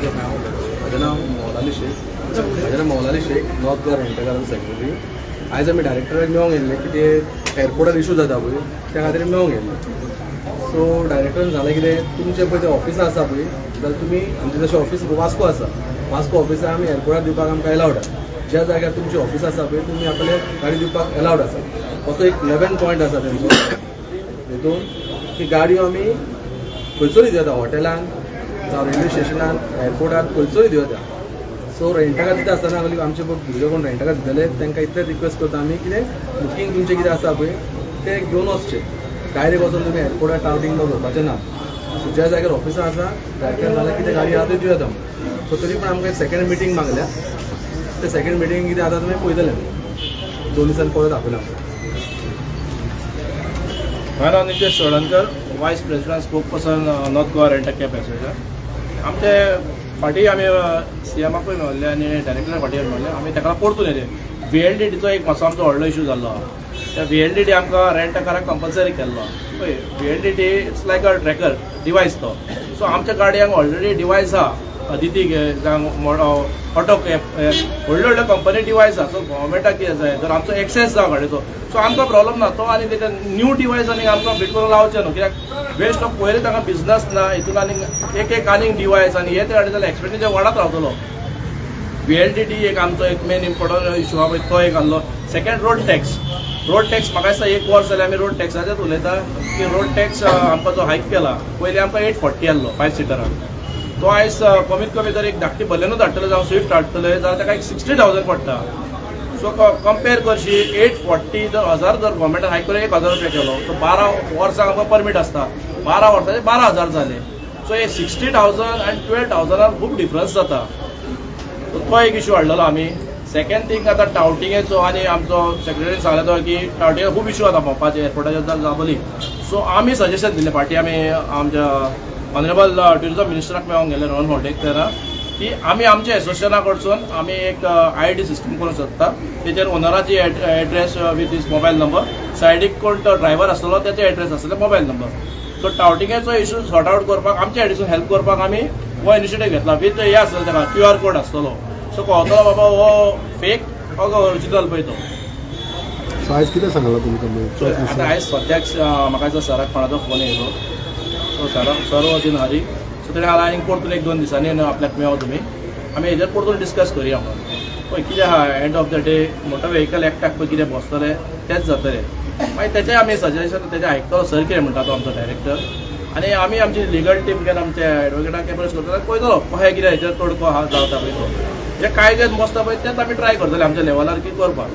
म्हजें नांव Moula Ali Shaikh north Goa रेंटकारांचो secretary. आयज आमी डायरेक्टराक मेळोंक येयल्ले कितें एअरपोर्टार इशू जाता पळय त्या खातीर मेळोंक येयल्ले. सो डायरेक्टरान सांगलें कितें तुमचें पळय तें ऑफिसां आसा पळय जाल्यार तुमी आमचें जशें ऑफिस वास्को आसा वास्को ऑफिसार आमी एअरपोर्टार दिवपाक आमकां एलावड आसा. ज्या जाग्यार तुमची ऑफिस आसा पळय तुमी आपले गाडी दिवपाक एलावड आसा. असो एक 11 पॉयंट आसा तेंचो. हितून की गाडयो आमी खंयचोय दिवं हॉटेलान जावं रेल्वे स्टेशनान एअरपोर्टार खंयचोय दिवं. सो रेंटाका दिता आसतना आमचे भुरगे कोण रेंटाका दितले तांकां इतलें रिक्वेस्ट करता आमी कितें बुकींग तुमचें कितें आसा पळय तें घेवन वचचें. डायरेक्ट वचून तुमी एअरपोर्टार टावटींग करपाचें ना. सो ज्या जाग्यार ऑफिसां आसा डायरेक्टर जाल्यार कितें गाडी आहा त्यो दिवं आमकां. सो तरी पूण आमकां एक सेकंड मिटींग मागल्या. ते सेकंड मिटींग कितें आतां तुमी पळयतले 2 दिसांनी परत आपयला आमकां. हांव नितेश सोळंकर, वायस president spoke person north Goa rent cab association. आमचे फाटीं आमी सीएमाकूय मेळ्ळें आनी डायरेक्टराक फाटीं मेळ्ळें. आमी ताका परतून येयले. VLDTचो एक मातसो आमचो व्हडलो इशू जाल्लो. त्या VLDT आमकां रेंटकाराक कंपल्सरी केल्लो. पळय VLDT it's like a tracker device तो. सो आमच्या गाडयांक ऑलरेडी डिवायस आहा. अदिती जावं ऑटो कॅब व्हडल्यो व्हडल्यो कंपनी डिवायस आहा. सो गव्हर्मेंटाक कितें जाय तर आमचो एक्सेस जावं गाडयेचो. सो आमकां प्रॉब्लम ना तो आनी तेका न्यू डिवायस आनी आमकां फिट करून लावचें न्हू. कित्याक वेस्ट ऑफ पयलीं ताका बिजनस ना हितून आनी एक आनीक डिवायस आनी हे गाडी जाल्यार एक्सपेंडिचर वाडत रावतलो. VLDT एक आमचो एक मेन इम्पॉर्टंट इशू आहा पळय तो एक आहलो. सेकंड रोड टॅक्स म्हाका दिसता 1 वर्स जाल्यार आमी रोड टॅक्साचेच उलयता की रोड टॅक्स आमकां जो हायक केला पयलीं आमकां 840 आहलो 5 सिटराक. तो आयज कमीत कमी जर एक धाकटी बलेनो धाडटले जावं स्विफ्ट हाडटले जाल्यार ताका एक 60,000 पडटा. सो कंपेर करशी 840 जर 1000 जर गव्हर्मेंटान हायक करून 1000 रुपया केलो सो 12 वर्सांक आमकां परमीट आसता. 12 वर्साचे 12,000 जाले. सो हे 60,000 आनी 12,000 खूब डिफरन्स जाता. तो एक इशू हाडलेलो आमी. सेकंड थिंग आतां टावटिंगेचो आनी आमचो सेक्रेटरीन सांगले तो की टावटिंगे खूब इशू जाता भोंवपाचे एअरपोर्टाचेर जाबोली. सो आमी सजेशन दिलें फाटीं आमी आमच्या ऑनरेबल ट्युरिजम मिनिस्टराक मेळोंक गेले रोहन होर्डेकराक की आमी आमच्या एसोसिएशना कडसून आमी एक IID सिस्टम करूंक सोदता. तेचेर ओनराची address with his mobile number, सायडीक कोण तो ड्रायव्हर आसतलो त्याचे एड्रेस आसतले मोबायल नंबर. सो टावटिंगेचो इशू सॉर्ट आउट करपाक आमच्या एडीसून हेल्प करपाक आमी हो इनिशिएटीव घेतला. वीथ हे आसतलो ताका QR कोड आसतलो. सो कळटलो बाबा हो फेक हो ओरिजिनल पळय तो. सो आयज कितें सांगला तुमकां? आतां आयज सद्याक म्हाका जो सराक कोणाचो फोन येयलो. So sir was in Hari. So तेणें आनी परतून 1-2 दिसांनी आपल्याक मेळो तुमी आमी हेजेर परतून डिस्कस करया म्हणून. पळय कितें आहा end of the day motor vehicle एक्टाक पळय कितें बसतलें तेंच जातलें. मागीर तेचें आमी सजेशन तेचें आयकतलो सर कितें म्हणटा तो आमचो डायरेक्टर. आनी आमी आमची लिगल टीम केन्ना आमच्या एडवोकेटाक एप्रोच करता पळयतलो कशें कितें हेजेर तोडको जावता पळय तो जे कायद्यान बसता पळय तेंच आमी ट्राय करतले आमच्या लेवलार की करपाक.